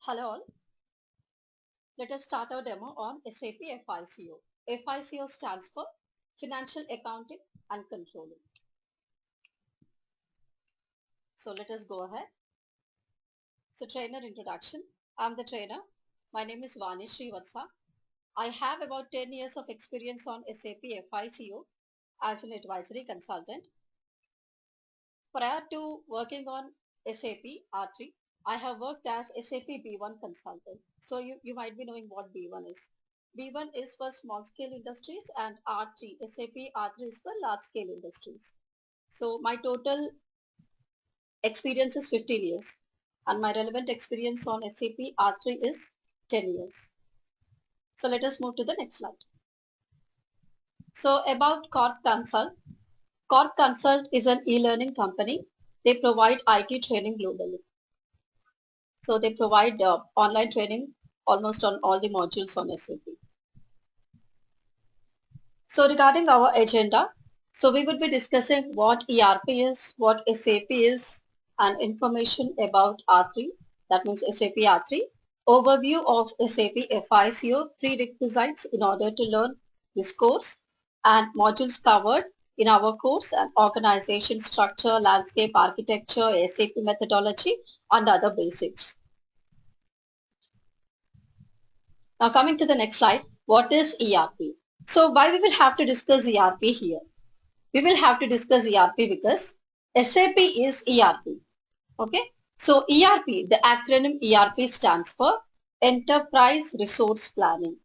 Hello all. Let us start our demo on SAP FICO. FICO stands for Financial Accounting and Controlling. So let us go ahead. So trainer introduction. I'm the trainer. My name is Vani Srivatsa. I have about 10 years of experience on SAP FICO as an advisory consultant. Prior to working on SAP R3, I have worked as SAP B1 consultant. So you might be knowing what B1 is. B1 is for small scale industries and R3, SAP R3 is for large scale industries. So my total experience is 15 years and my relevant experience on SAP R3 is 10 years. So let us move to the next slide. So about Corp Consult. Corp Consult is an e-learning company. They provide IT training globally. So they provide online training almost on all the modules on SAP. So regarding our agenda, so we would be discussing what ERP is, what SAP is, and information about R3, that means SAP R3, overview of SAP FICO prerequisites in order to learn this course, and modules covered in our course, and organization structure, landscape architecture, SAP methodology, and other basics. Now coming to the next slide, what is ERP? So why we will have to discuss ERP here? We will have to discuss ERP because SAP is ERP. Okay. So ERP, the acronym ERP stands for Enterprise Resource Planning.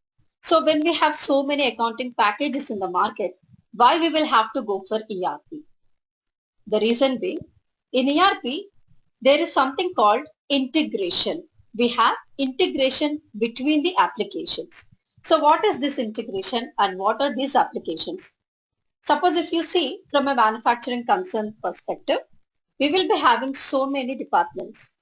So when we have so many accounting packages in the market, why we will have to go for ERP? The reason being, in ERP, there is something called integration. We have integration between the applications. So what is this integration and what are these applications? Suppose if you see from a manufacturing concern perspective, we will be having so many departments.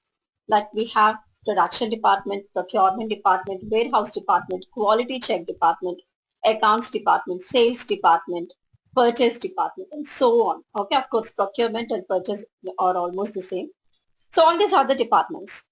Like we have production department, procurement department, warehouse department, quality check department, accounts department, sales department, purchase department, and so on. Okay, of course, procurement and purchase are almost the same. So all these are the departments.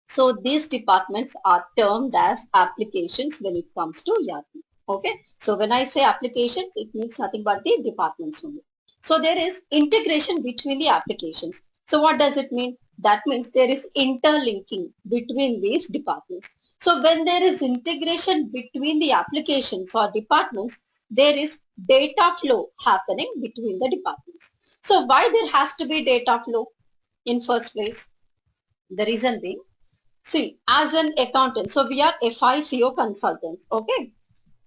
So these departments are termed as applications when it comes to ERP. Okay. So when I say applications, it means nothing but the departments only. So there is integration between the applications. So what does it mean? That means there is interlinking between these departments. So when there is integration between the applications or departments, there is data flow happening between the departments. So why there has to be data flow in first place? The reason being, see, as an accountant, so we are FICO consultants, okay?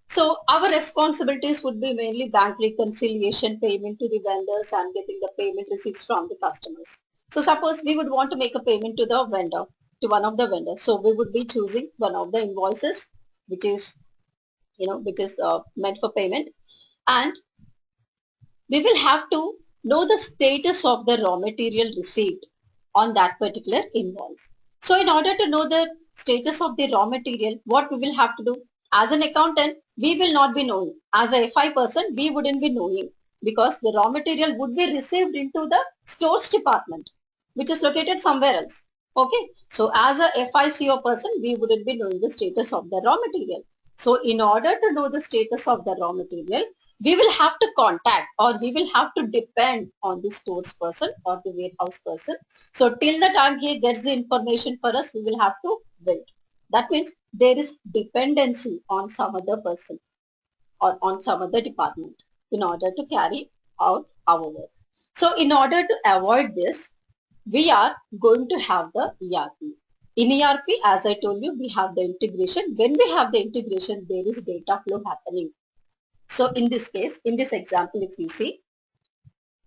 So our responsibilities would be mainly bank reconciliation, payment to the vendors and getting the payment receipts from the customers. So suppose we would want to make a payment to the vendor, to one of the vendors. So we would be choosing one of the invoices, which is, meant for payment. And we will have to know the status of the raw material received on that particular invoice. So in order to know the status of the raw material, what we will have to do? As an accountant, we will not be knowing. As a FI person, we wouldn't be knowing because the raw material would be received into the stores department, which is located somewhere else. Okay. So as a FICO person, we wouldn't be knowing the status of the raw material. So in order to know the status of the raw material, we will have to contact or we will have to depend on the stores person or the warehouse person. So till the time he gets the information for us, we will have to wait. That means there is dependency on some other person or on some other department in order to carry out our work. So in order to avoid this, we are going to have the ERP. In ERP, as I told you, we have the integration. When we have the integration, there is data flow happening. So in this case, in this example, if you see,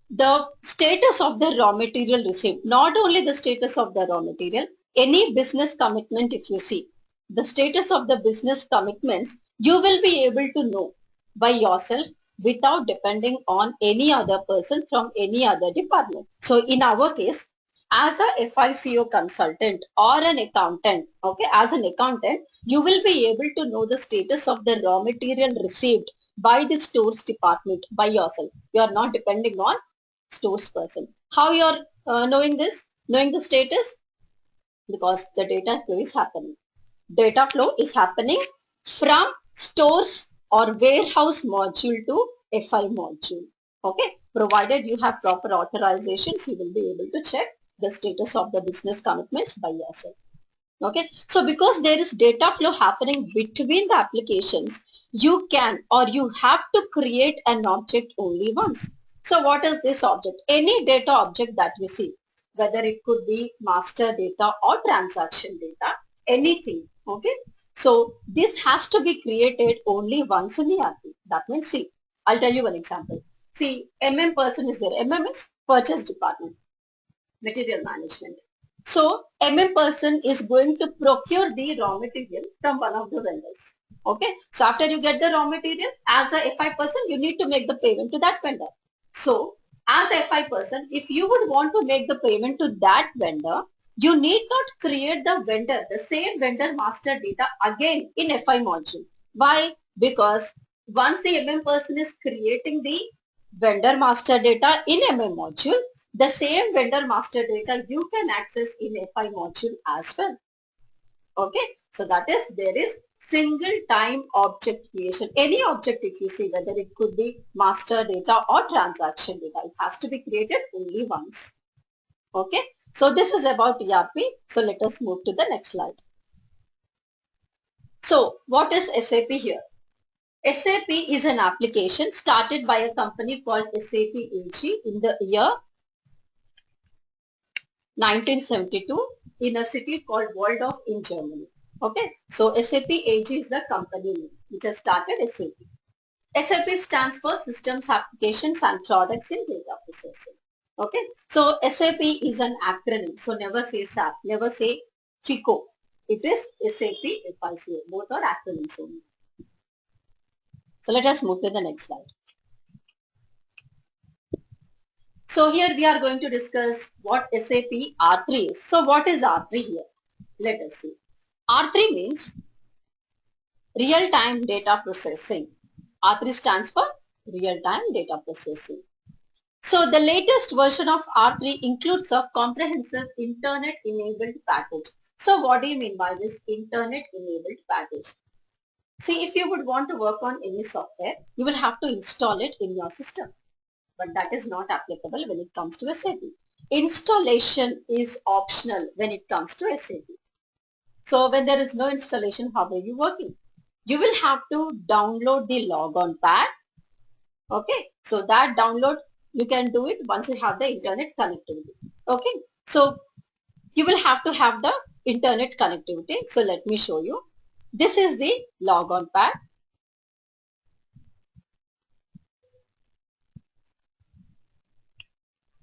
the status of the raw material received, not only the status of the raw material, any business commitment, if you see, the status of the business commitments, you will be able to know by yourself without depending on any other person from any other department. So in our case, as a FICO consultant or an accountant, okay, as an accountant, you will be able to know the status of the raw material received by the stores department by yourself. You are not depending on stores person. How you are knowing this? Knowing the status? because the data flow is happening. Data flow is happening from stores or warehouse module to FI module. Okay, provided you have proper authorizations, you will be able to check the status of the business commitments by yourself. Okay, so because there is data flow happening between the applications, you can or you have to create an object only once. So what is this object? Any data object that you see, whether it could be master data or transaction data, anything. Okay, so this has to be created only once in ERP. That means, see, I'll tell you one example. See, MM person is there. MM is purchase department, material management. So MM person is going to procure the raw material from one of the vendors. Okay. So after you get the raw material, as a FI person, you need to make the payment to that vendor. So as a FI person, if you would want to make the payment to that vendor, you need not create the vendor, the same vendor master data again in FI module. Why? Because once the MM person is creating the vendor master data in MM module, the same vendor master data you can access in FI module as well. Okay, so that is, there is single time object creation. Any object, if you see, whether it could be master data or transaction data, it has to be created only once. Okay, so this is about ERP. So let us move to the next slide. So what is SAP here? SAP is an application started by a company called SAP AG in the year 1972 in a city called Waldorf in Germany. Okay, so SAP AG is the company name which has started SAP. SAP stands for Systems, Applications and Products in Data Processing. Okay, so SAP is an acronym. So never say SAP, never say FICO. It is SAP FICO. Both are acronyms only. So let us move to the next slide. So here we are going to discuss what SAP R3 is. So what is R3 here? Let us see. R3 means real-time data processing. R3 stands for real-time data processing. So the latest version of R3 includes a comprehensive internet-enabled package. So what do you mean by this internet-enabled package? See, if you would want to work on any software, you will have to install it in your system. But that is not applicable when it comes to SAP. Installation is optional when it comes to SAP. So when there is no installation, how are you working? You will have to download the logon pad. Okay, so that download you can do it once you have the internet connectivity. Okay, so you will have to have the internet connectivity. So let me show you. This is the logon pad.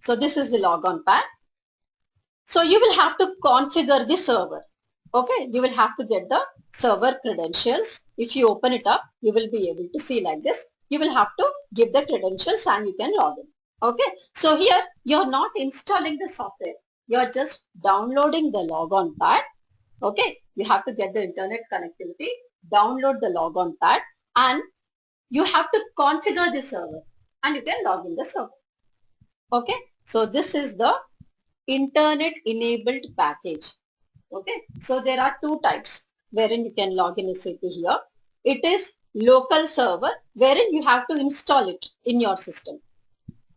So this is the logon pad. So you will have to configure the server. Okay, you will have to get the server credentials. If you open it up, you will be able to see like this. You will have to give the credentials and you can log in. Okay, so here you are not installing the software. You are just downloading the logon pad. Okay, you have to get the internet connectivity, download the logon pad, and you have to configure the server and you can log in the server. Okay, so this is the internet enabled package. Okay, so there are two types wherein you can log in SAP here. It is local server wherein you have to install it in your system.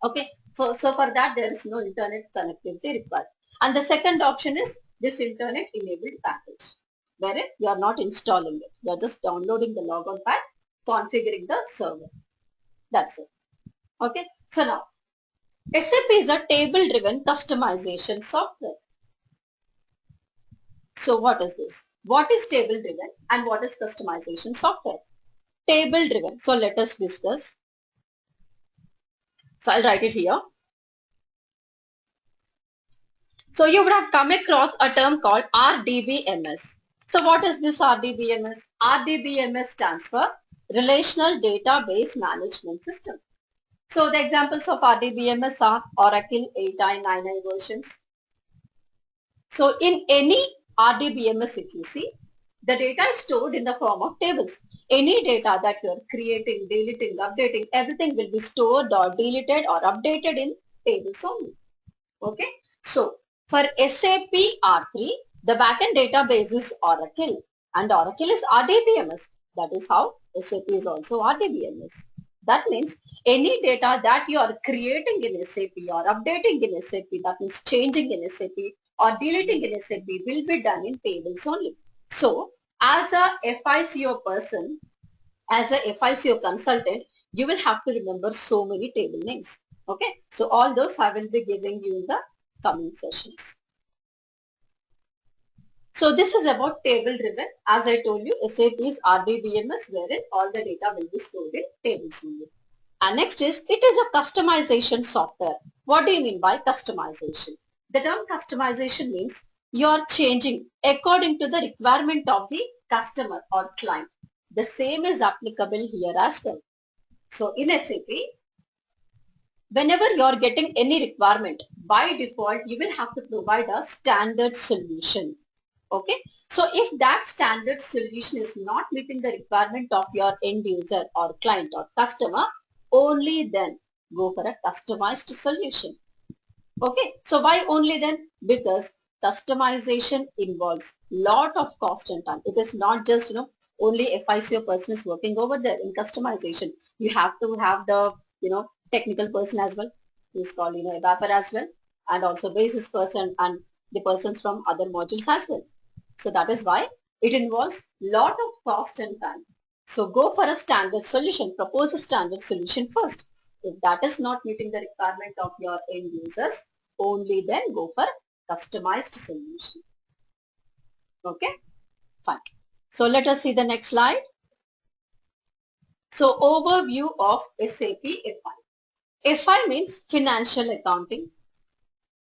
Okay, so for that there is no internet connectivity required. And the second option is this internet enabled package wherein you are not installing it. You are just downloading the logon pad, configuring the server. That's it. Okay, so now SAP is a table-driven customization software. So what is this? What is table-driven and what is customization software? Table-driven. So let us discuss. So I'll write it here. So you would have come across a term called RDBMS. So what is this RDBMS? RDBMS stands for Relational Database Management System. So the examples of RDBMS are Oracle 8i9i versions. So in any RDBMS, if you see, the data is stored in the form of tables. Any data that you are creating, deleting, updating, everything will be stored or deleted or updated in tables only. Okay. So for SAP R3, The backend database is Oracle and Oracle is RDBMS. That is how SAP is also RDBMS. That means any data that you are creating in SAP or updating in SAP, that means changing in SAP or deleting in SAP, will be done in tables only. So as a FICO person, as a FICO consultant, you will have to remember so many table names. Okay, so all those I will be giving you in the coming sessions. So this is about table driven. As I told you, SAP is RDBMS wherein all the data will be stored in tables only. And next is, it is a customization software. What do you mean by customization? The term customization means you are changing according to the requirement of the customer or client. The same is applicable here as well. So in SAP, whenever you are getting any requirement, by default, you will have to provide a standard solution. Okay. So if that standard solution is not meeting the requirement of your end user or client or customer, only then go for a customized solution. Okay. So why only then? Because customization involves lot of cost and time. It is not just, only FICO person is working over there in customization. You have to have the, technical person as well, who is called, evaper as well, and also basis person and the persons from other modules as well. So that is why it involves lot of cost and time. So go for a standard solution, propose a standard solution first. If that is not meeting the requirement of your end users, only then go for customized solution. Okay, fine. So let us see the next slide. So overview of SAP FI. FI means financial accounting.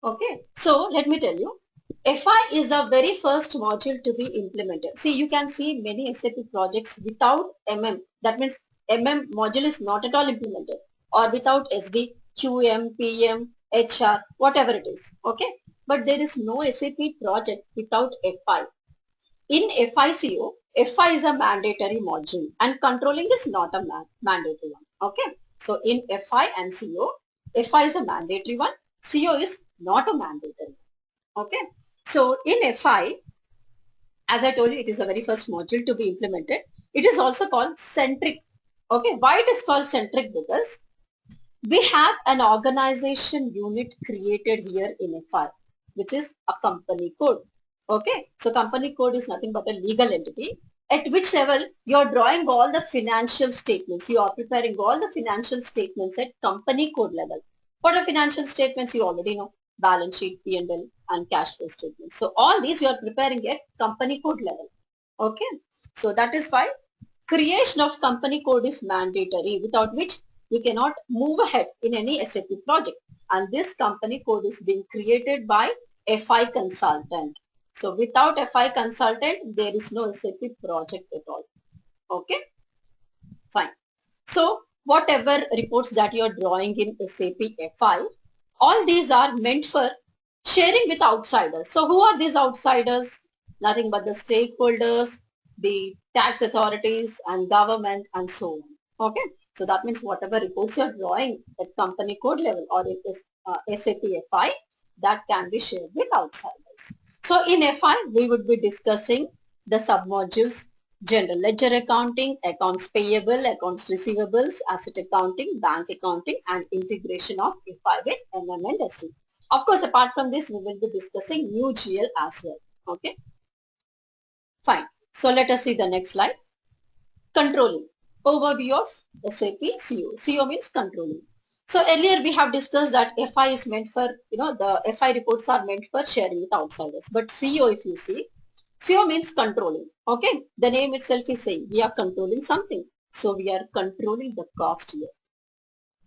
Okay, so let me tell you, FI is the very first module to be implemented. See, you can see many SAP projects without MM. That means MM module is not at all implemented, or without SD, QM, PM, HR, whatever it is. Okay, but there is no SAP project without FI. In FICO, FI is a mandatory module and controlling is not a mandatory one. Okay, so in FI and CO, FI is a mandatory one, CO is not a mandatory. Okay, so in FI, as I told you, it is the very first module to be implemented. It is also called centric. Okay, why it is called centric? Because we have an organization unit created here in FI, which is a company code. Okay, so company code is nothing but a legal entity at which level you are drawing all the financial statements. You are preparing all the financial statements at company code level. What are financial statements? You already know. Balance sheet, P&L and cash flow statements. So all these you are preparing at company code level. Okay, so that is why creation of company code is mandatory, without which you cannot move ahead in any SAP project. And this company code is being created by FI consultant. So without FI consultant, there is no SAP project at all. Okay, fine. So whatever reports that you are drawing in SAP FI, all these are meant for sharing with outsiders. So who are these outsiders? Nothing but the stakeholders, the tax authorities and government and so on. Okay, so that means whatever reports you are drawing at company code level or it is SAP FI, that can be shared with outsiders. So in FI, we would be discussing the submodules: general ledger accounting, accounts payable, accounts receivables, asset accounting, bank accounting, and integration of FI with MM and SD. Of course, apart from this, we will be discussing new GL as well. Okay, fine. So let us see the next slide. Controlling. Overview of SAP CO. CO means controlling. So earlier we have discussed that FI is meant for, the FI reports are meant for sharing with outsiders. But CO, if you see, CO means controlling. Okay, the name itself is saying we are controlling something. So we are controlling the cost here.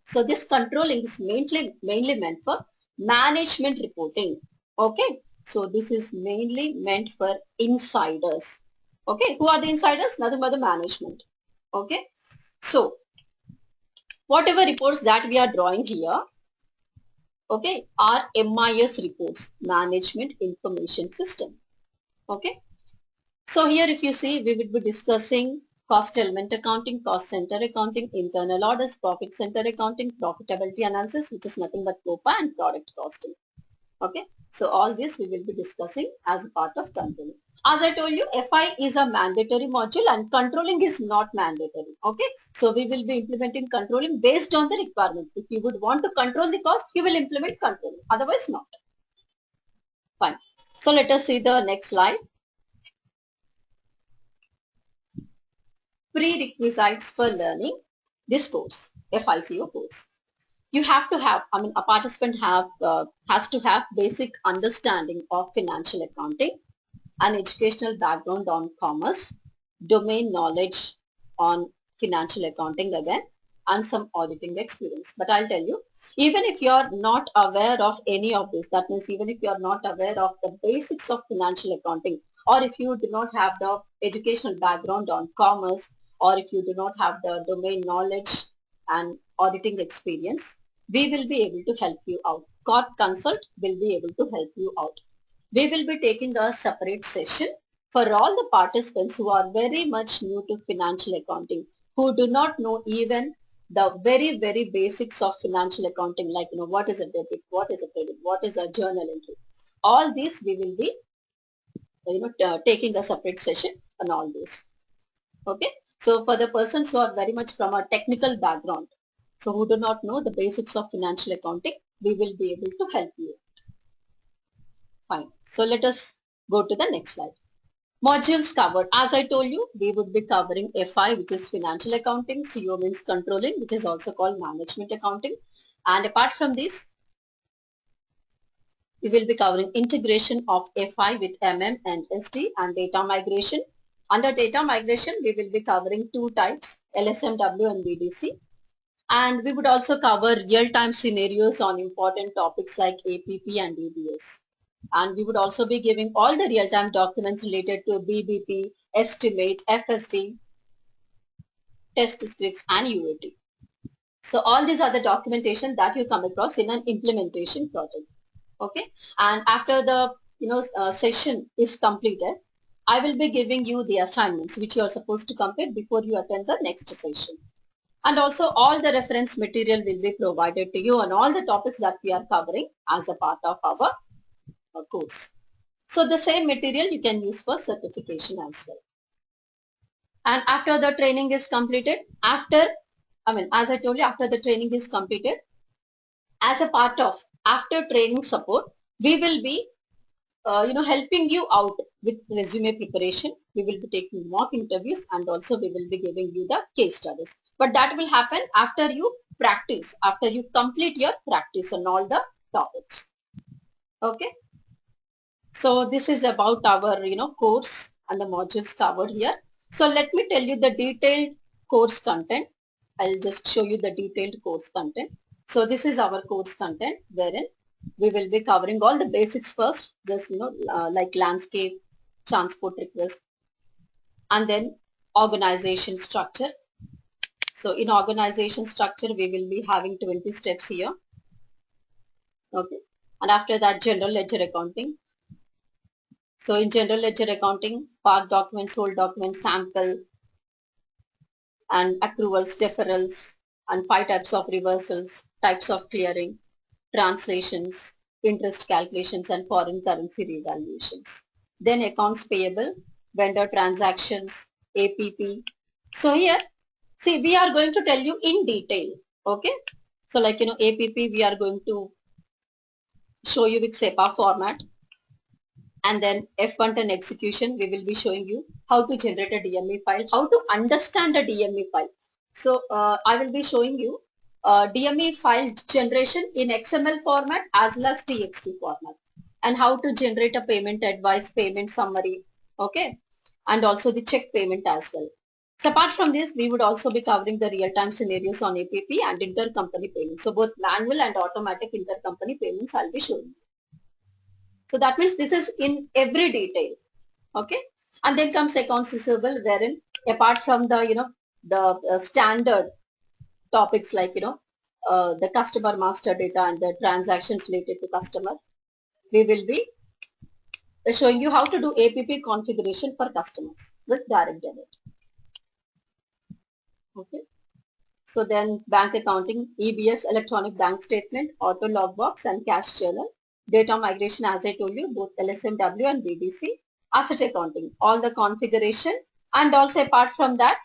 So this controlling is mainly meant for management reporting. Okay, so this is mainly meant for insiders. Okay, who are the insiders? Nothing but the management. Okay, so whatever reports that we are drawing here, okay, are MIS reports, Management Information System. Okay, so here if you see, we will be discussing cost element accounting, cost center accounting, internal orders, profit center accounting, profitability analysis, which is nothing but COPA, and product costing. Okay, so all this we will be discussing as a part of controlling. As I told you, FI is a mandatory module and controlling is not mandatory. Okay, so we will be implementing controlling based on the requirement. If you would want to control the cost, you will implement controlling, otherwise not. Fine. So let us see the next slide. Prerequisites for learning this course, FICO course. You have to have, a participant has to have basic understanding of financial accounting, an educational background on commerce, domain knowledge on financial accounting again, and some auditing experience. But I'll tell you, even if you are not aware of any of this, that means even if you are not aware of the basics of financial accounting, or if you do not have the educational background on commerce, or if you do not have the domain knowledge and auditing experience, we will be able to help you out. Court Consult will be able to help you out. We will be taking a separate session for all the participants who are very much new to financial accounting, who do not know even the very, very basics of financial accounting, like, what is a debit, what is a credit, what is a journal entry. All these we will be, taking a separate session on all this. Okay. So for the persons who are very much from a technical background, so who do not know the basics of financial accounting, we will be able to help you. Fine. So let us go to the next slide. Modules covered. As I told you, we would be covering FI, which is financial accounting, CO means controlling, which is also called management accounting. And apart from this, we will be covering integration of FI with MM and SD and data migration. Under data migration, we will be covering two types, LSMW and BDC. And we would also cover real-time scenarios on important topics like APP and EBS. And we would also be giving all the real-time documents related to BBP, estimate, FSD, test scripts and UAT. So all these are the documentation that you come across in an implementation project. Okay, and after the session is completed, I will be giving you the assignments which you are supposed to complete before you attend the next session. And also all the reference material will be provided to you on all the topics that we are covering as a part of our course. So the same material you can use for certification as well. And after the training is completed, as I told you, after the training is completed, as a part of after training support, we will be helping you out with resume preparation. We will be taking mock interviews and also we will be giving you the case studies. But that will happen after you practice, after you complete your practice on all the topics. Okay. So this is about our, course and the modules covered here. So let me tell you the detailed course content. I'll just show you the detailed course content. So this is our course content wherein we will be covering all the basics first, just, like landscape, transport request, and then organization structure. So in organization structure, we will be having 20 steps here. Okay. And after that, general ledger accounting. So in general ledger accounting, park documents, hold documents, sample, and accruals, deferrals, and 5 types of reversals, types of clearing, translations, interest calculations, and foreign currency revaluations. Then accounts payable, vendor transactions, APP. So here, see, we are going to tell you in detail. Okay. So like, APP, we are going to show you with SEPA format. And then F110 execution, we will be showing you how to generate a DME file, how to understand a DME file. So I will be showing you DME file generation in XML format as well as TXT format, and how to generate a payment advice, payment summary, okay, and also the check payment as well. So apart from this, we would also be covering the real-time scenarios on APP and intercompany payments. So both manual and automatic intercompany payments I'll be showing you. So that means this is in every detail. Okay. And then comes accounts receivable, wherein apart from the, the standard topics like, the customer master data and the transactions related to customer, we will be showing you how to do APP configuration for customers with direct debit. Okay. So then bank accounting, EBS, electronic bank statement, auto logbox and cash journal, Data migration, as I told you, both LSMW and BDC, asset accounting, all the configuration, and also apart from that,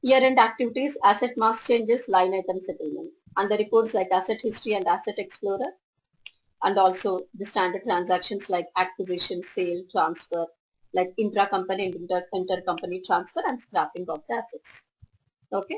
year-end activities, asset mass changes, line item settlement, and the reports like asset history and asset explorer, and also the standard transactions like acquisition, sale, transfer, like intra-company and inter-company transfer and scrapping of the assets. Okay.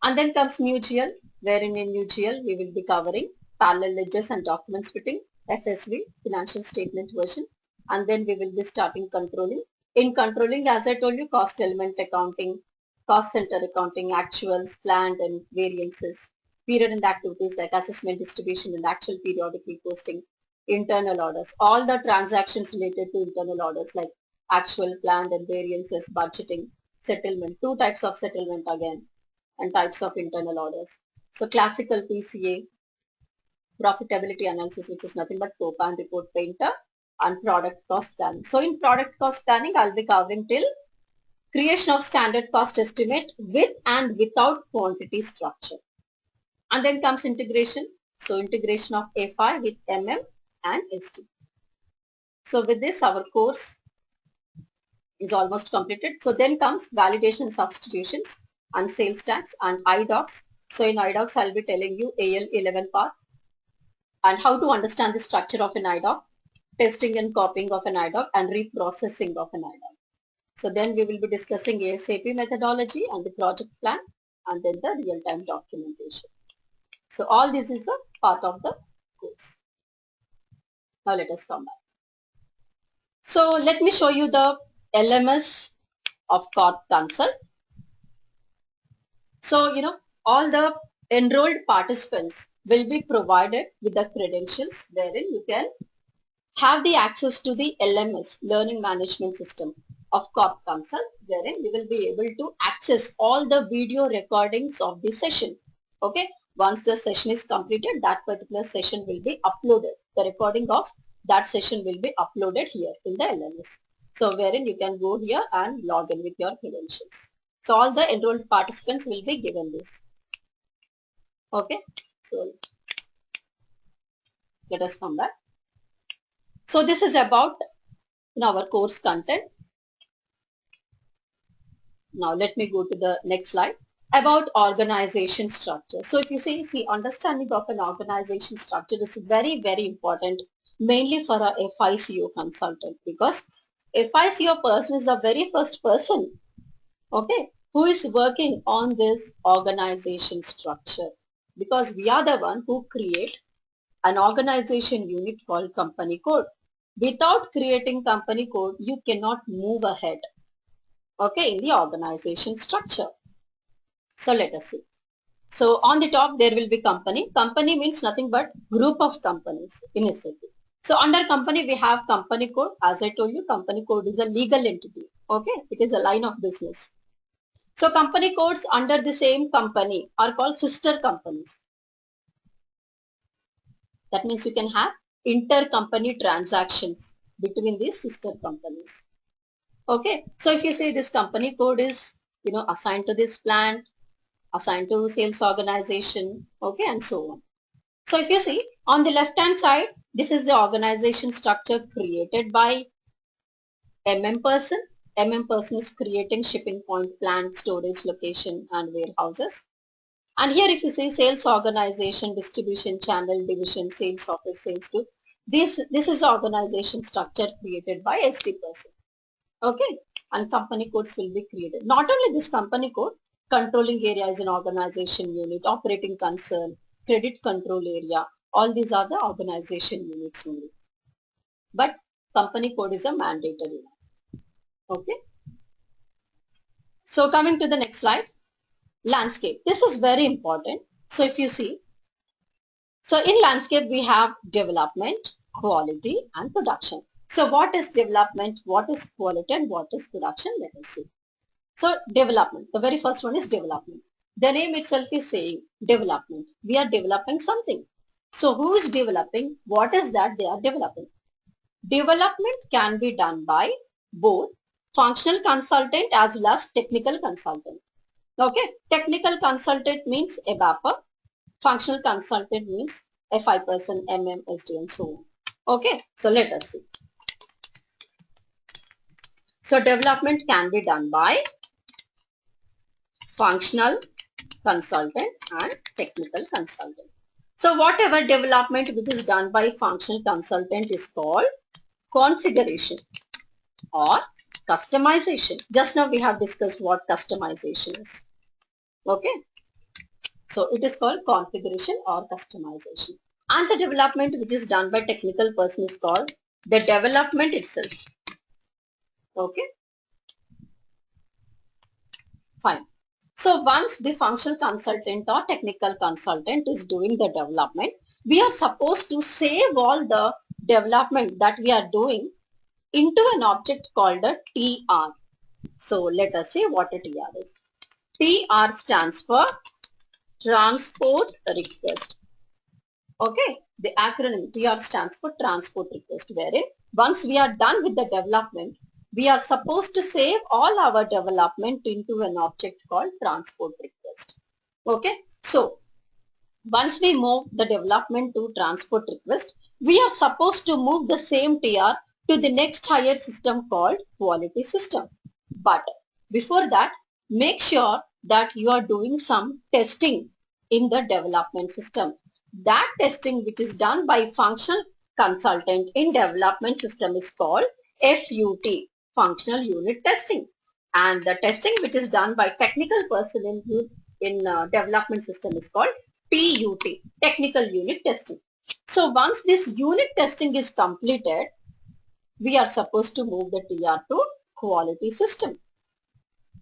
And then comes new GL, wherein in new GL we will be covering parallel ledgers and document splitting, FSV, financial statement version, and then we will be starting controlling. In controlling, as I told you, cost element accounting, cost center accounting, actuals, planned and variances, period and activities like assessment, distribution and actual periodic reposting, internal orders, all the transactions related to internal orders like actual, planned and variances, budgeting, settlement, two types of settlement again, and types of internal orders. So classical PCA, profitability analysis, which is nothing but COPA and report painter, and product cost planning. So in product cost planning, I'll be covering till creation of standard cost estimate with and without quantity structure. And then comes integration. So integration of FI with MM and SD. So with this, our course is almost completed. So then comes validation and substitutions and sales tax and IDOCs. So in IDOCs, I'll be telling you AL11 part and how to understand the structure of an IDOC, testing and copying of an IDOC and reprocessing of an IDOC. So then we will be discussing ASAP methodology and the project plan and then the real-time documentation. So all this is a part of the course. Now let us come back. So let me show you the LMS of Corp Consult. So, all the enrolled participants will be provided with the credentials wherein you can have the access to the LMS, Learning Management System of Corp Consult, wherein you will be able to access all the video recordings of the session. Okay. Once the session is completed, that particular session will be uploaded. The recording of that session will be uploaded here in the LMS. So wherein you can go here and log in with your credentials. So all the enrolled participants will be given this. Okay. So let us come back. So this is about our course content. Now let me go to the next slide about organization structure. So if you see understanding of an organization structure is very, very important, mainly for a FICO consultant, because FICO person is the very first person, okay, who is working on this organization structure, because we are the one who create an organization unit called company code. Without creating company code, you cannot move ahead, okay, in the organization structure. So let us see. So on the top there will be company. Company means nothing but group of companies in SAP. So under company we have company code. As I told you, company code is a legal entity. Okay, it is a line of business. So company codes under the same company are called sister companies. That means you can have intercompany transactions between these sister companies. Okay, so if you say this company code is assigned to this plant, assigned to sales organization, okay, and so on. So if you see on the left hand side, this is the organization structure created by MM person. MM person is creating shipping point, plant, storage, location and warehouses. And here if you see sales organization, distribution channel, division, sales office, sales group, this is the organization structure created by SD person. Okay, and company codes will be created. Not only this company code, controlling area is an organization unit, operating concern, credit control area, all these are the organization units only. But company code is a mandatory one. Okay. So coming to the next slide, landscape. This is very important. So if you see, so in landscape we have development, quality and production. So what is development, what is quality and what is production? Let us see. So development, the very first one is development. The name itself is saying development. We are developing something. So who is developing? What is that they are developing? Development can be done by both functional consultant as well as technical consultant. Okay, technical consultant means ABAPer, functional consultant means FI person, MM, SD and so on. Okay, so let us see. So development can be done by functional consultant and technical consultant. So whatever development which is done by functional consultant is called configuration or customization. Just now we have discussed what customization is. Okay. So it is called configuration or customization. And the development which is done by technical person is called the development itself. Okay. Fine. So once the functional consultant or technical consultant is doing the development, we are supposed to save all the development that we are doing into an object called a TR. So let us see what a TR is. TR stands for transport request. Okay, the acronym TR stands for transport request, wherein once we are done with the development, we are supposed to save all our development into an object called transport request. Okay, so once we move the development to transport request, we are supposed to move the same TR to the next higher system called quality system. But before that, make sure that you are doing some testing in the development system. That testing which is done by functional consultant in development system is called FUT, functional unit testing. And the testing which is done by technical person in development system is called TUT, technical unit testing. So once this unit testing is completed, we are supposed to move the TR to quality system.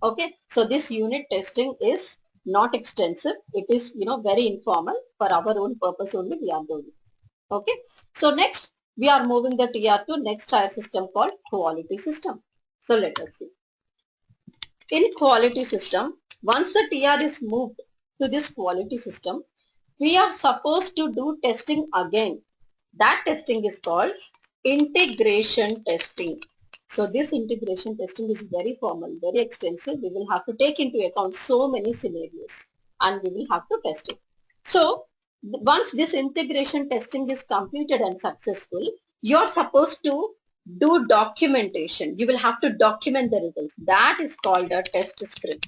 Okay, so this unit testing is not extensive. It is, very informal. For our own purpose only we are doing. Okay, so next we are moving the TR to next higher system called quality system. So let us see. In quality system, once the TR is moved to this quality system, we are supposed to do testing again. That testing is called integration testing. So this integration testing is very formal, very extensive. We will have to take into account so many scenarios and we will have to test it. So once this integration testing is completed and successful, you are supposed to do documentation. You will have to document the results. That is called a test script.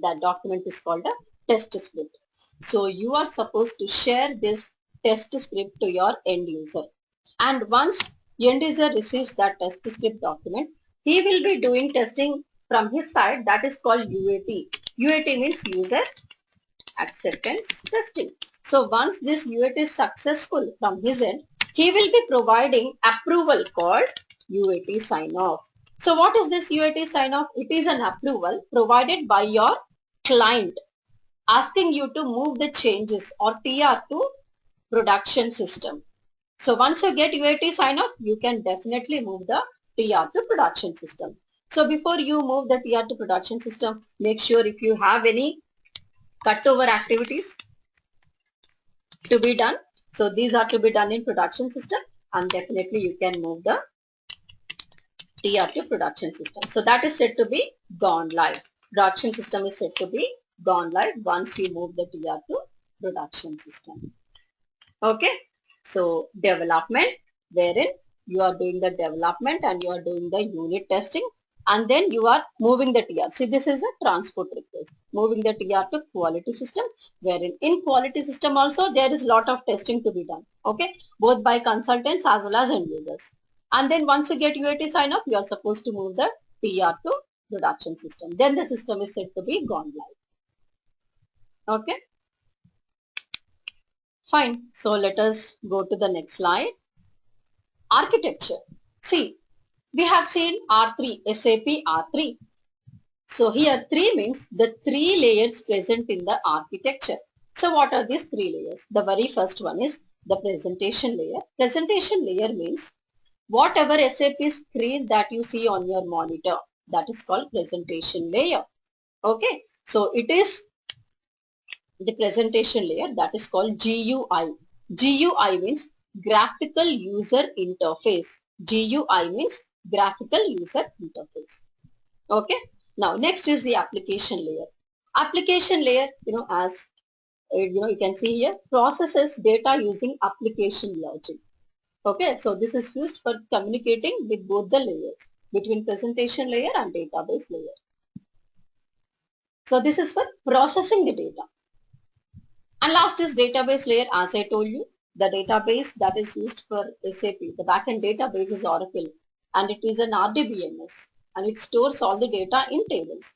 That document is called a test script. So you are supposed to share this test script to your end user. And once end user receives that test script document, he will be doing testing from his side. That is called UAT. UAT means user acceptance testing. So once this UAT is successful from his end, he will be providing approval called UAT sign-off. So what is this UAT sign-off? It is an approval provided by your client asking you to move the changes or TR to production system. So once you get UAT sign-off, you can definitely move the TR to production system. So before you move the TR to production system, make sure if you have any cutover activities to be done. So these are to be done in production system and definitely you can move the TR to production system. So that is said to be gone live. Production system is said to be gone live once you move the TR to production system. Okay. So development, wherein you are doing the development and you are doing the unit testing and then you are moving the TR. See, this is a transport request. Moving the TR to quality system, wherein in quality system also there is lot of testing to be done. Okay, both by consultants as well as end users. And then once you get UAT sign off, you are supposed to move the TR to production system. Then the system is said to be gone live. Okay. Fine. So let us go to the next slide. Architecture. See, we have seen R3, SAP R3. So here 3 means the 3 layers present in the architecture. So what are these 3 layers? The very first one is the presentation layer. Presentation layer means whatever SAP screen that you see on your monitor, that is called presentation layer. Okay. So it is the presentation layer, that is called GUI. GUI means graphical user interface. GUI means graphical user interface. Okay. Now next is the application layer. Application layer, as you can see here, processes data using application logic. Okay, so this is used for communicating with both the layers, between presentation layer and database layer. So this is for processing the data. And last is database layer. As I told you, the database that is used for SAP, the backend database is Oracle, and it is an RDBMS, and it stores all the data in tables.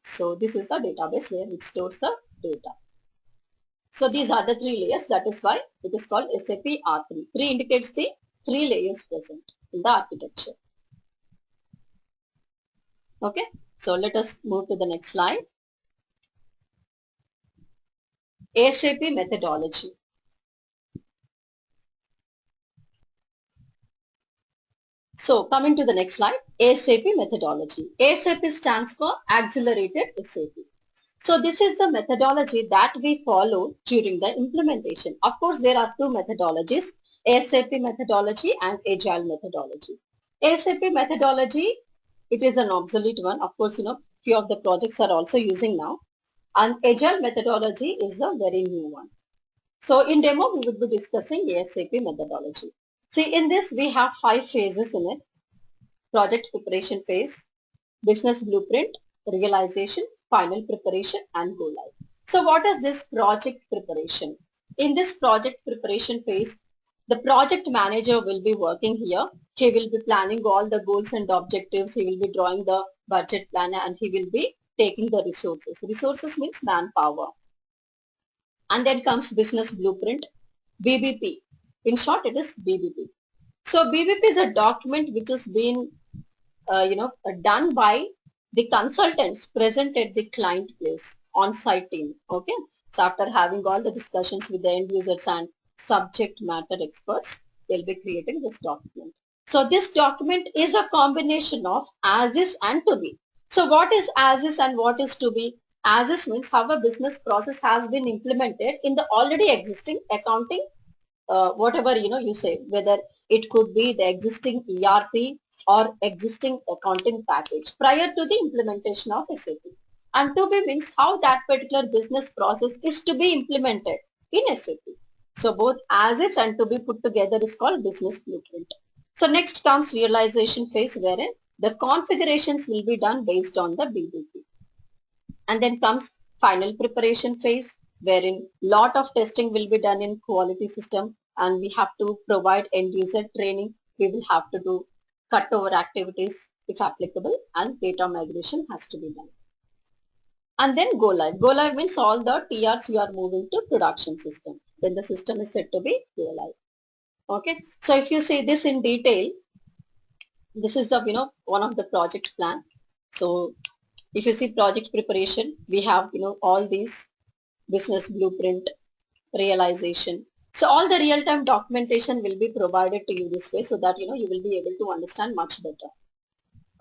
So this is the database layer which stores the data. So these are the three layers. That is why it is called SAP R3. 3 indicates the 3 layers present in the architecture. Okay, so let us move to the next slide. SAP methodology. So coming to the next slide, SAP methodology. SAP stands for Accelerated SAP. So this is the methodology that we follow during the implementation. Of course, there are two methodologies, SAP methodology and Agile methodology. SAP methodology, it is an obsolete one. Of course, few of the projects are also using now. And Agile methodology is a very new one. So in demo, we will be discussing SAP methodology. See, in this, we have 5 phases in it. Project preparation phase, business blueprint, realization, final preparation, and go live. So what is this project preparation? In this project preparation phase, the project manager will be working here. He will be planning all the goals and objectives. He will be drawing the budget plan, and he will be taking the resources. Resources means manpower. And then comes business blueprint, BBP. In short, it is BBP. So BBP is a document which has been done by the consultants present at the client place, on-site team. Okay. So after having all the discussions with the end users and subject matter experts, they'll be creating this document. So this document is a combination of as is and to be. So what is as is and what is to be? As is means how a business process has been implemented in the already existing accounting, whatever you say, whether it could be the existing ERP or existing accounting package prior to the implementation of SAP. And to be means how that particular business process is to be implemented in SAP. So both as is and to be put together is called business blueprint. So next comes realization phase, wherein the configurations will be done based on the BBP. And then comes final preparation phase, wherein lot of testing will be done in quality system, and we have to provide end user training. We will have to do cutover activities if applicable, and data migration has to be done. And then go live. Go live means all the TRs you are moving to production system. Then the system is said to be go live. Okay. So if you see this in detail, this is the one of the project plan. So if you see project preparation, we have all these business blueprint, realization. So all the real-time documentation will be provided to you this way, so that you will be able to understand much better.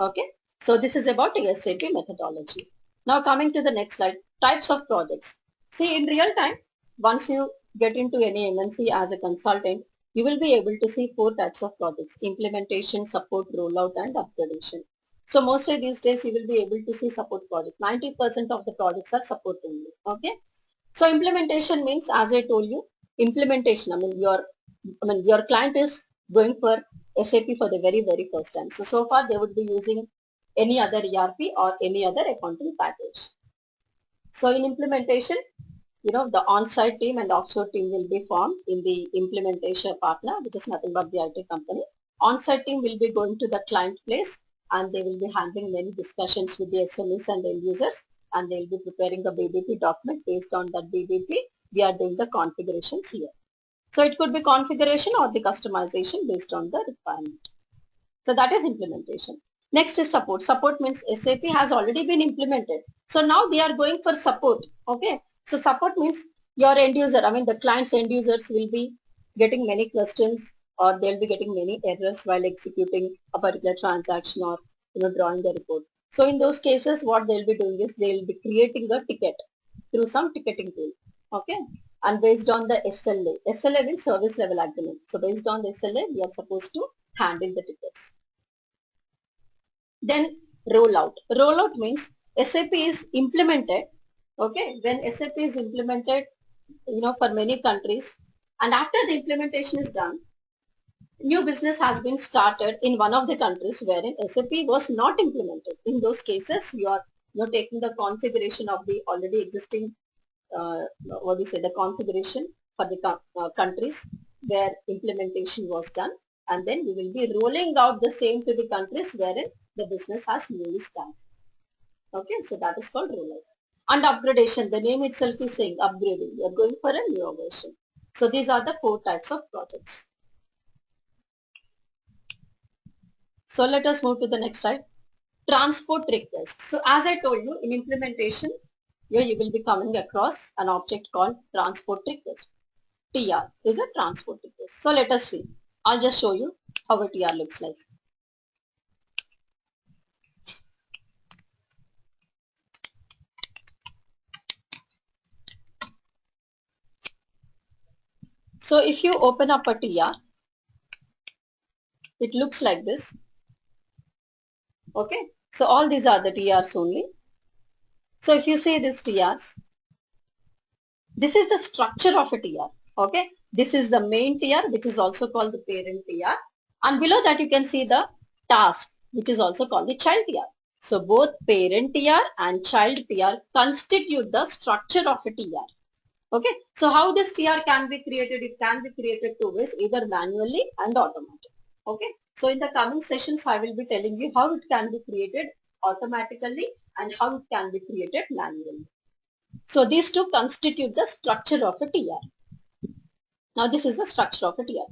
Okay. So this is about SAP methodology. Now coming to the next slide, types of projects. See, in real time, once you get into any MNC as a consultant, you will be able to see 4 types of projects: implementation, support, rollout, and upgradation. So mostly these days you will be able to see support project. 90% of the projects are support only. Okay. So implementation means, as I told you, implementation. Your client is going for SAP for the very first time. So far they would be using any other ERP or any other accounting package. So in implementation, the on-site team and offshore team will be formed in the implementation partner, which is nothing but the IT company. On-site team will be going to the client place, and they will be handling many discussions with the SMEs and end users, and they will be preparing the BBP document. Based on that BBP, we are doing the configurations here. So it could be configuration or the customization based on the requirement. So that is implementation. Next is support. Support means SAP has already been implemented. So now they are going for support. Okay. So support means your end user, the client's end users will be getting many questions, or they'll be getting many errors while executing a particular transaction, or drawing the report. So in those cases, what they'll be doing is they'll be creating a ticket through some ticketing tool. Okay. And based on the SLA means service level agreement. So based on the SLA, we are supposed to handle the tickets. Then rollout. Rollout means SAP is implemented. Okay. When SAP is implemented, for many countries. And after the implementation is done, new business has been started in one of the countries wherein SAP was not implemented. In those cases, you are taking the configuration of the already existing, the configuration for the countries where implementation was done, and then you will be rolling out the same to the countries wherein the business has newly started. Okay, so that is called rollout. And upgradation, the name itself is saying upgrading. You are going for a newer version. So these are the 4 types of projects. So let us move to the next slide. Transport request. So as I told you, in implementation, here you will be coming across an object called transport request. TR is a transport request. So let us see. I'll just show you how a TR looks like. So if you open up a TR, it looks like this. Okay. So all these are the TRs only. So if you see this TRs, this is the structure of a TR. Okay. This is the main TR, which is also called the parent TR. And below that you can see the task, which is also called the child TR. So both parent TR and child TR constitute the structure of a TR. Okay. So how this TR can be created? It can be created 2 ways, either manually and automatically. Okay. So in the coming sessions, I will be telling you how it can be created automatically and how it can be created manually. So these two constitute the structure of a TR. Now this is the structure of a TR.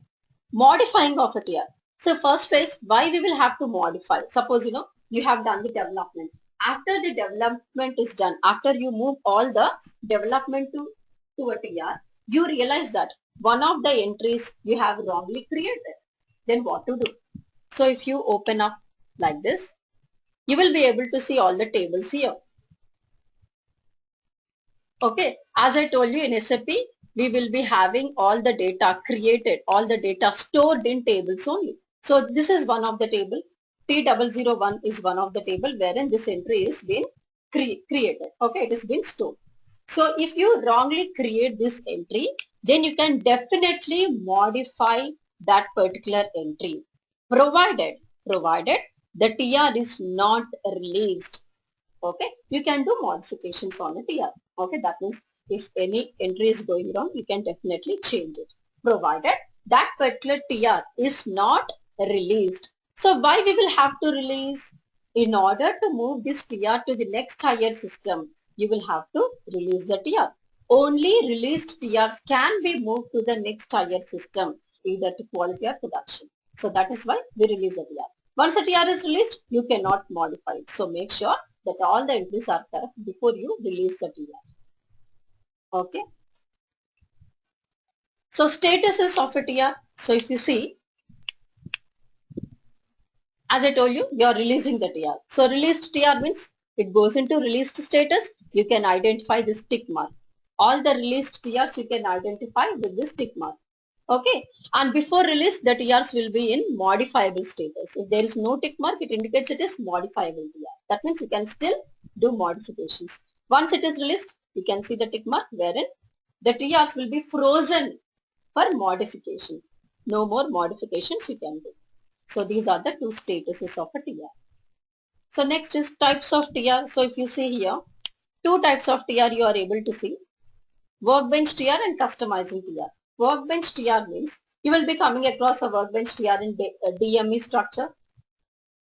Modifying of a TR. So first phase, why we will have to modify? Suppose you have done the development. After the development is done, after you move all the development to a TR, you realize that one of the entries you have wrongly created. Then what to do? So if you open up like this, you will be able to see all the tables here. Okay, as I told you, in SAP, we will be having all the data created, all the data stored in tables only. So this is one of the table. T001 is one of the table wherein this entry is being created. Okay, it is being stored. So if you wrongly create this entry, then you can definitely modify that particular entry, provided the TR is not released. Okay, you can do modifications on a TR. Okay, that means if any entry is going wrong, you can definitely change it, provided that particular TR is not released. So why we will have to release? In order to move this TR to the next higher system, you will have to release the TR. Only released TRs can be moved to the next higher system, either to quality or production. So that is why we release a TR. Once a TR is released, you cannot modify it. So make sure that all the entries are correct before you release the TR. Okay. So statuses of a TR. So if you see, as I told you, you are releasing the TR. So released TR means it goes into released status. You can identify this tick mark. All the released TRs you can identify with this tick mark. Okay. And before release, the TRs will be in modifiable status. If there is no tick mark, it indicates it is modifiable TR. That means you can still do modifications. Once it is released, you can see the tick mark wherein the TRs will be frozen for modification. No more modifications you can do. So these are the 2 statuses of a TR. So next is types of TR. So if you see here, 2 types of TR you are able to see. Workbench TR and customizing TR. Workbench TR means you will be coming across a workbench TR in DME structure.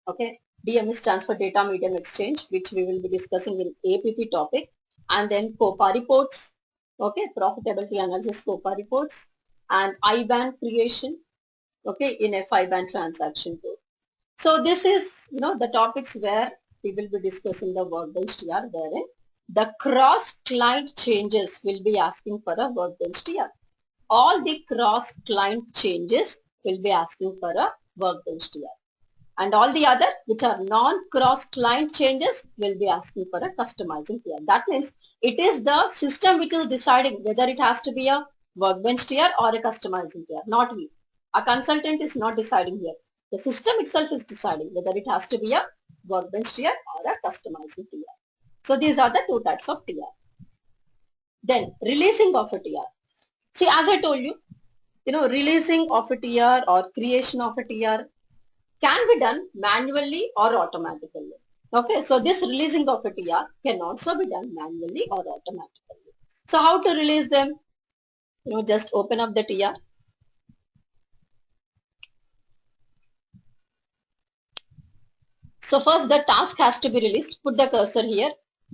Okay, DME stands for Data Medium Exchange, which we will be discussing in APP topic. And then COPA reports. Okay, profitability analysis COPA reports and IBAN creation. Okay, in a IBAN transaction code. So this is, the topics where we will be discussing the workbench TR, wherein the cross-client changes will be asking for a workbench TR. All the cross-client changes will be asking for a workbench TR. And all the other, which are non-cross-client changes, will be asking for a customizing TR. That means it is the system which is deciding whether it has to be a workbench TR or a customizing TR, not we. A consultant is not deciding here. The system itself is deciding whether it has to be a workbench TR or a customizing TR. So these are the 2 types of TR. Then releasing of a TR. See, as I told you, releasing of a TR or creation of a TR can be done manually or automatically. Okay, so this releasing of a TR can also be done manually or automatically. So how to release them? Just open up the TR. So first the task has to be released. Put the cursor here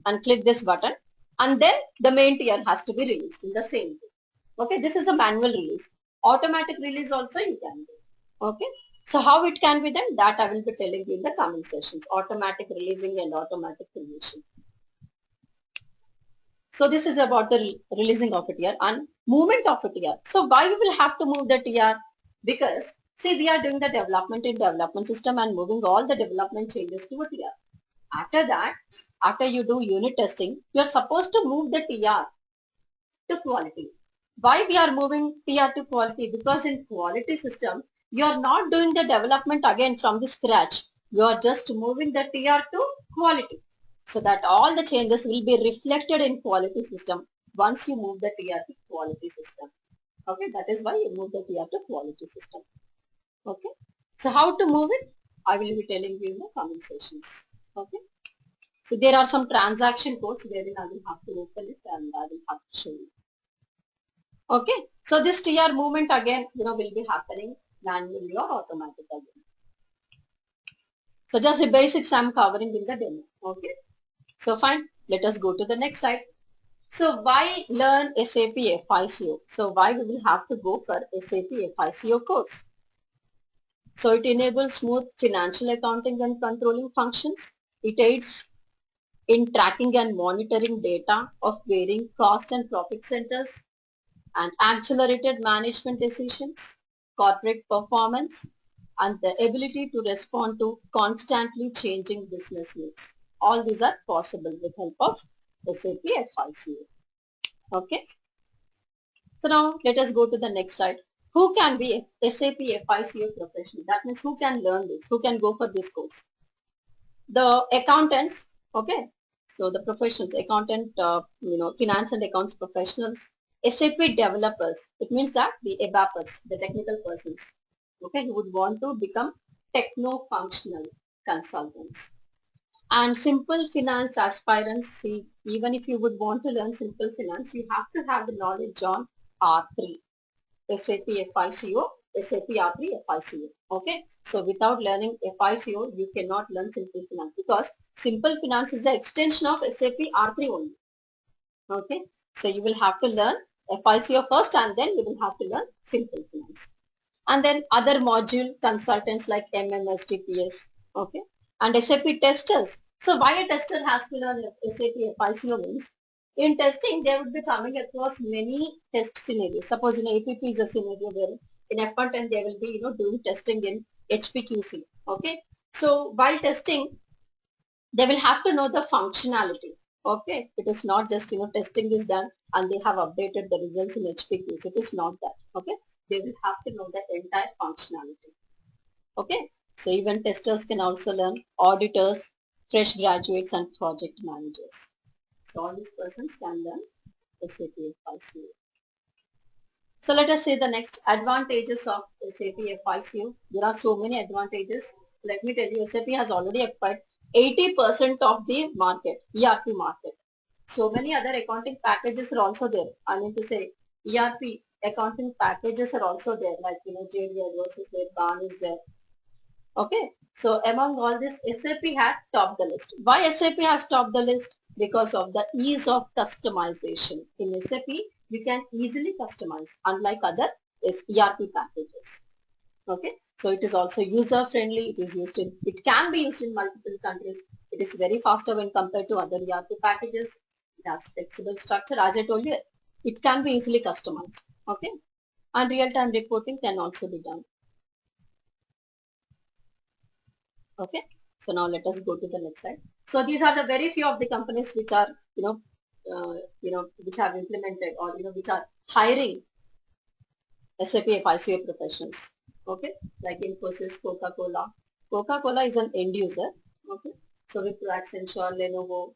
and click this button, and then the main TR has to be released in the same way. Okay, this is a manual release. Automatic release also you can do. Okay, so how it can be done, that I will be telling you in the coming sessions. Automatic releasing and automatic creation. So this is about the releasing of a TR and movement of a TR. So why we will have to move the TR? Because see, we are doing the development in development system and moving all the development changes to a TR. After that, after you do unit testing, you are supposed to move the TR to quality. Why we are moving TR to quality? Because in quality system, you are not doing the development again from the scratch. You are just moving the TR to quality. So that all the changes will be reflected in quality system once you move the TR to quality system. Okay, that is why you move the TR to quality system. Okay, so how to move it? I will be telling you in the coming sessions. Okay, so there are some transaction codes wherein I will have to open it and I will have to show you. Okay, so this TR movement again, will be happening manually or automatically. So just the basics I'm covering in the demo. Okay, so fine. Let us go to the next slide. So why learn SAP FICO? So why we will have to go for SAP FICO course? So it enables smooth financial accounting and controlling functions. It aids in tracking and monitoring data of varying cost and profit centers, and accelerated management decisions, corporate performance, and the ability to respond to constantly changing business needs. All these are possible with help of SAP FICO. Okay. So now let us go to the next slide. Who can be SAP FICO professional? That means who can learn this? Who can go for this course? The accountants. Okay. So the professionals, accountant, finance and accounts professionals, SAP developers. It means that the ABAPers, the technical persons, okay, who would want to become techno-functional consultants. And simple finance aspirants, see, even if you would want to learn simple finance, you have to have the knowledge on R3, SAP FICO, SAP R3, FICO. Okay, so without learning FICO, you cannot learn simple finance because simple finance is the extension of SAP R3 only. Okay, so you will have to learn FICO first and then you will have to learn simple finance. And then other module consultants like MM, STPS, okay, and SAP testers. So why a tester has to learn SAP FICO means, in testing they would be coming across many test scenarios. Suppose APP is a scenario where in F110 they will be doing testing in HPQC. Okay, so while testing they will have to know the functionality. Okay, it is not just testing is done and they have updated the results in HPQs. It is not that. Okay, they will have to know the entire functionality. Okay, so even testers can also learn, auditors, fresh graduates and project managers. So all these persons can learn SAP FICO. So let us say the next advantages of SAP FICO. There are so many advantages. Let me tell you, SAP has already acquired 80% of the market, ERP market. So many other accounting packages are also there. I mean to say ERP accounting packages are also there, like JD Edwards is there, Barn is there. Okay, so among all this, SAP had topped the list. Why SAP has topped the list? Because of the ease of customization. In SAP, you can easily customize, unlike other ERP packages. Okay, so it is also user friendly. It can be used in multiple countries. It is very faster when compared to other ERP packages. It has flexible structure. As I told you, it can be easily customized. Okay, and real-time reporting can also be done. Okay, so now let us go to the next slide. So these are the very few of the companies which are which have implemented or which are hiring SAP FICO professionals. Okay, like Infosys, Coca-Cola. Coca-Cola is an end user. Okay, so Wipro, Accenture, Lenovo.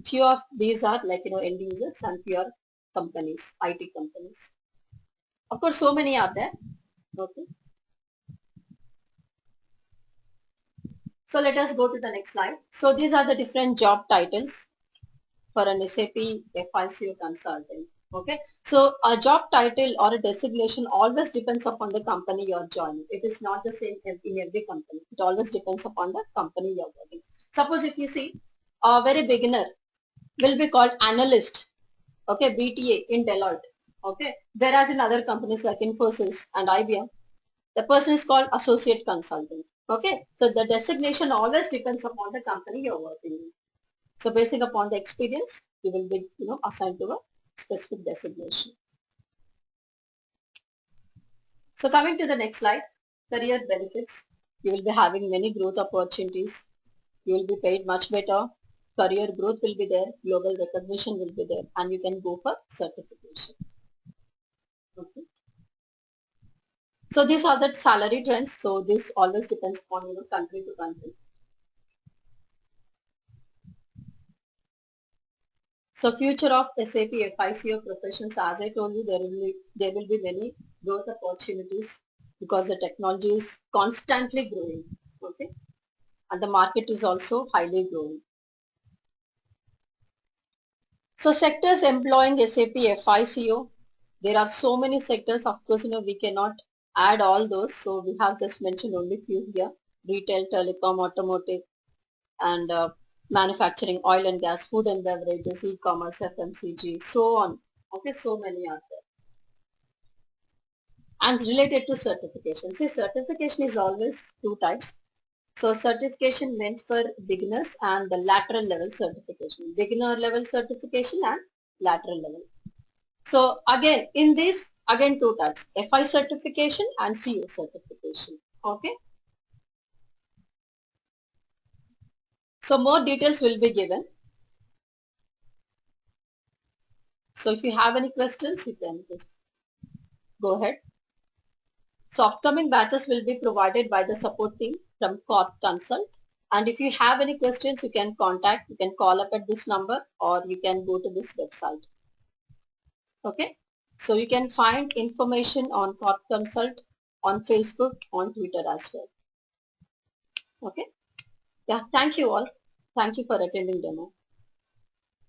Few of these are like, end users and few are companies, IT companies. Of course, so many are there. Okay. So let us go to the next slide. So these are the different job titles for an SAP FICO consultant. Okay. So a job title or a designation always depends upon the company you are joining. It is not the same in every company. It always depends upon the company you are working. Suppose if you see a very beginner will be called analyst. Okay. BTA in Deloitte. Okay. Whereas in other companies like Infosys and IBM, the person is called associate consultant. Okay. So the designation always depends upon the company you're working in. So basing upon the experience, you will be, assigned to a specific designation. So coming to the next slide, career benefits. You will be having many growth opportunities. You will be paid much better. Career growth will be there. Global recognition will be there, and you can go for certification. Okay. So these are the salary trends. So this always depends upon, country to country. So future of SAP FICO professions, as I told you, there will be many growth opportunities because the technology is constantly growing. Okay, and the market is also highly growing. So sectors employing SAP FICO, there are so many sectors. Of course, we cannot add all those. So we have just mentioned only few here: retail, telecom, automotive, and manufacturing, oil and gas, food and beverages, e-commerce, FMCG, so on. Okay, so many are there. And related to certification. See, certification is always two types. So certification meant for beginners and the lateral level certification. Beginner level certification and lateral level. So again, in this, again two types, FI certification and CO certification. Okay. So more details will be given. So if you have any questions, you can just go ahead. So upcoming batches will be provided by the support team from Corp Consult. And if you have any questions, you can call up at this number or you can go to this website. Okay. So you can find information on Corp Consult on Facebook, on Twitter as well. Okay. Yeah. Thank you all. Thank you for attending demo.